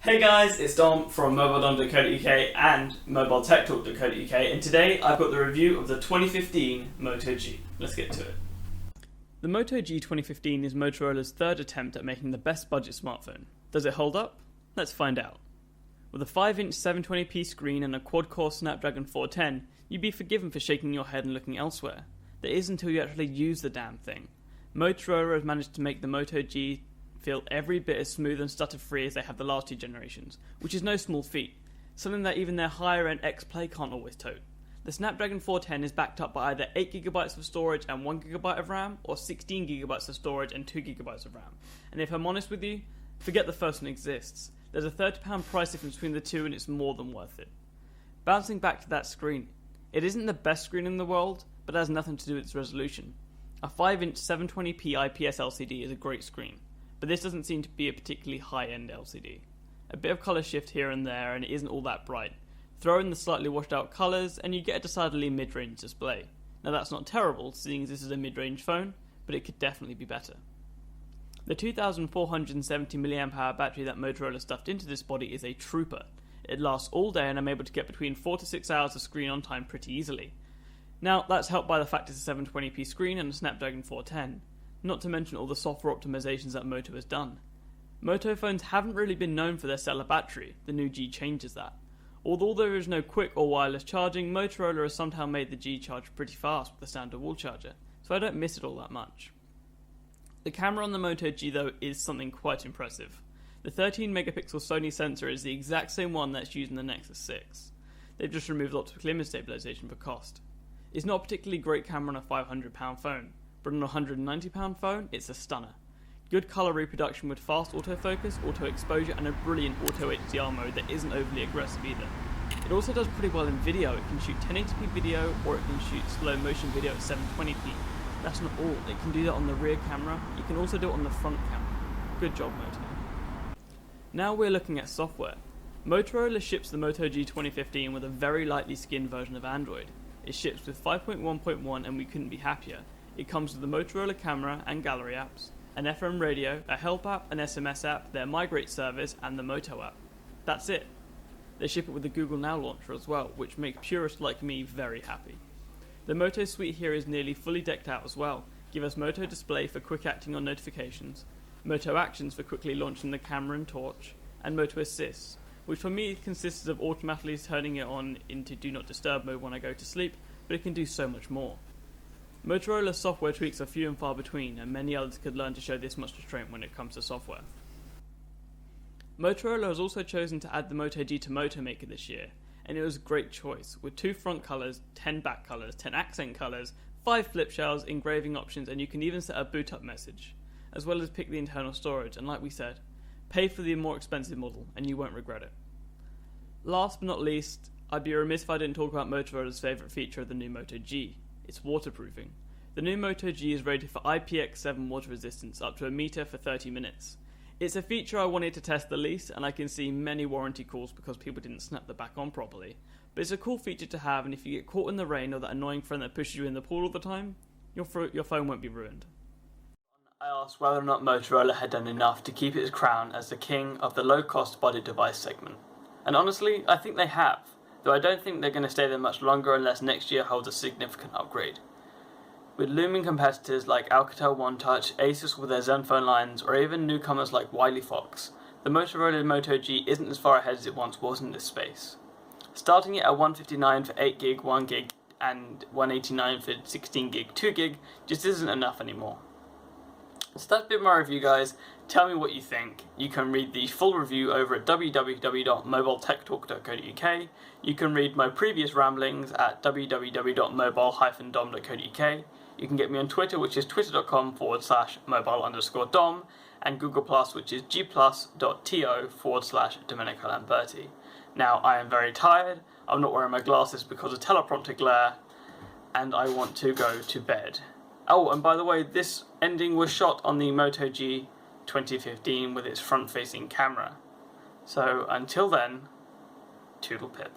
Hey guys, it's Dom from mobiledom.co.uk and mobiletechtalk.co.uk, and today I've got the review of the 2015 Moto G. Let's get to it. The Moto G 2015 is Motorola's third attempt at making the best budget smartphone. Does it hold up? Let's find out. With a 5-inch 720p screen and a quad-core Snapdragon 410, you'd be forgiven for shaking your head and looking elsewhere. That is until you actually use the damn thing. Motorola has managed to make the Moto G feel every bit as smooth and stutter-free as they have the last two generations, which is no small feat, something that even their higher-end X-Play can't always tote. The Snapdragon 410 is backed up by either 8GB of storage and 1GB of RAM, or 16GB of storage and 2GB of RAM. And if I'm honest with you, forget the first one exists. There's a £30 price difference between the two and it's more than worth it. Bouncing back to that screen, it isn't the best screen in the world, but it has nothing to do with its resolution. A 5-inch 720p IPS LCD is a great screen, but this doesn't seem to be a particularly high-end LCD. A bit of colour shift here and there and it isn't all that bright. Throw in the slightly washed out colours and you get a decidedly mid-range display. Now that's not terrible, seeing as this is a mid-range phone, but it could definitely be better. The 2470mAh battery that Motorola stuffed into this body is a trooper. It lasts all day and I'm able to get between 4 to 6 hours of screen on time pretty easily. Now that's helped by the fact it's a 720p screen and a Snapdragon 410, not to mention all the software optimizations that Moto has done. Moto phones haven't really been known for their stellar battery, the new G changes that. Although there is no quick or wireless charging, Motorola has somehow made the G charge pretty fast with the standard wall charger, so I don't miss it all that much. The camera on the Moto G though is something quite impressive. The 13MP Sony sensor is the exact same one that's used in the Nexus 6. They've just removed optical image stabilization for cost. It's not a particularly great camera on a £500 phone, but on a £190 phone, it's a stunner. Good colour reproduction with fast autofocus, auto exposure, and a brilliant auto HDR mode that isn't overly aggressive either. It also does pretty well in video. It can shoot 1080p video, or it can shoot slow motion video at 720p. That's not all, it can do that on the rear camera. You can also do it on the front camera. Good job, Moto. Now we're looking at software. Motorola ships the Moto G 2015 with a very lightly skinned version of Android. It ships with 5.1.1 and we couldn't be happier. It comes with the Motorola camera and gallery apps, an FM radio, a help app, an SMS app, their Migrate service, and the Moto app. That's it. They ship it with the Google Now launcher as well, which makes purists like me very happy. The Moto suite here is nearly fully decked out as well. Give us Moto Display for quick acting on notifications, Moto Actions for quickly launching the camera and torch, and Moto Assist, which for me consists of automatically turning it on into Do Not Disturb mode when I go to sleep, but it can do so much more. Motorola's software tweaks are few and far between, and many others could learn to show this much restraint when it comes to software. Motorola has also chosen to add the Moto G to Moto Maker this year, and it was a great choice, with 2 front colours, 10 back colours, 10 accent colours, 5 flip shells, engraving options, and you can even set a boot up message, as well as pick the internal storage, and like we said, pay for the more expensive model, and you won't regret it. Last but not least, I'd be remiss if I didn't talk about Motorola's favourite feature of the new Moto G. It's waterproofing. The new Moto G is rated for IPX7 water resistance up to a metre for 30 minutes. It's a feature I wanted to test the least, and I can see many warranty calls because people didn't snap the back on properly. But it's a cool feature to have, and if you get caught in the rain or that annoying friend that pushes you in the pool all the time, your phone won't be ruined. I asked whether or not Motorola had done enough to keep its crown as the king of the low-cost budget device segment. And honestly, I think they have, though I don't think they're going to stay there much longer unless next year holds a significant upgrade. With looming competitors like Alcatel One Touch, Asus with their Zenfone lines, or even newcomers like Wiley Fox, the Motorola Moto G isn't as far ahead as it once was in this space. Starting it at $159 for 8GB, 1GB, and $189 for 16GB, 2GB just isn't enough anymore. So that's been my review, guys. Tell me what you think. You can read the full review over at www.mobiletechtalk.co.uk. You can read my previous ramblings at www.mobile-dom.co.uk. You can get me on Twitter, which is twitter.com/mobile_dom, and Google+, which is g+.to/Domenico Lamberti. Now, I am very tired. I'm not wearing my glasses because of teleprompter glare, and I want to go to bed. Oh, and by the way, this ending was shot on the Moto G 2015 with its front-facing camera. So until then, toodle pip.